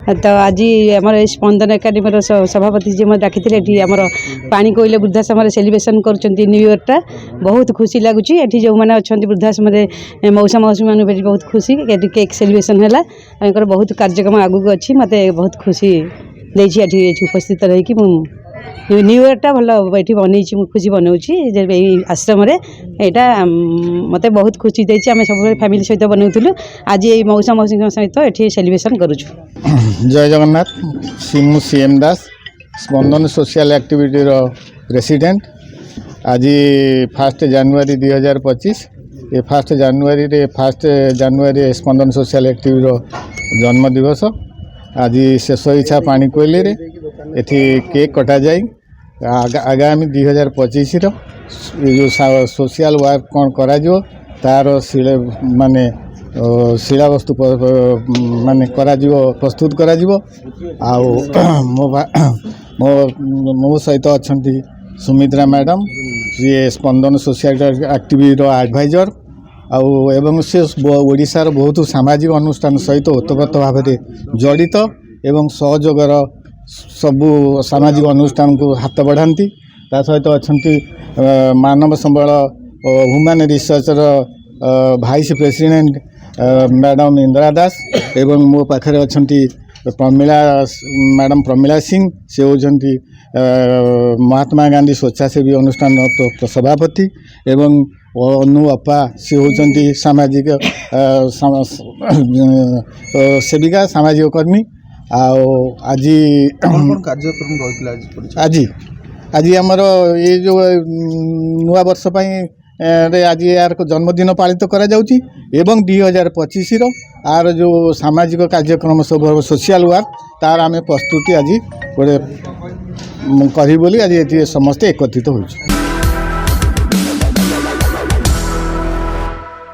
तो आज आम स्पंदन एकाडेमी सभापति जी मैं डाकी ये आम पानी कोइले वृद्धाश्रम सेलिब्रेशन कर न्यू इयरटा बहुत खुशी लगुच ये जो मैंने अच्छा वृद्धाश्रम मौसा मौसी मैंने बहुत खुशी केक सेलिब्रेशन है बहुत कार्यक्रम आगू अच्छी मत बहुत खुशी देखिए उपस्थित रही न्यू इयरटा भल ये बनई खुशी बनाऊँ आश्रम यहाँ मत बहुत खुशी देती आम सब फैमिली सहित बनाऊलु आज ये मौसा मौसी सहित ये सेलिब्रेशन करुँ। जय जगन्नाथ सिमु सीएम दास स्पंदन सोशल एक्टिविटी प्रेसिडेंट आज 1 जनवरी 2025 ये 1 जनवरी स्पंदन सोशल एक्टिविटी जन्म दिवस आज शेष इच्छा पानी कोइली रे एठी केक कटा जाए आगामी 2025 जो सोशल वर्क कौन करा तार माने शिला वस्तु माने करा प्रस्तुत करा मो सहित अच्छा सुमित्रा मैडम ये स्पंदन सोशल एक्टिविटी एडवाइजर एवं से ओडिशार बहुत सामाजिक अनुष्ठान सहित ओतप्रोत भाव में जड़ित एवं सहयोगर सबू सामाजिक अनुष्ठान को हाथ बढ़ाती ता सहित अच्छा मानव संबल human resource vice president madam Indira Das एवं मो पाखे अच्छा प्रमिला मैडम प्रमिला सिंह से होती महात्मा गांधी स्वेच्छासेवी अनुष्ठान सभापति एवं अनु अपा सी होती सामाजिक सेविका सामाजिक कर्मी आज आज आमर ये जो नुआ वर्ष आज यार जन्मदिन पालित करा जाउची एवं 2025 आर जो सामाजिक कार्यक्रम सब सोशल वर्क तार आम प्रस्तुति आज गोटे करी बोली आज ये समस्ते एकत्रित हो।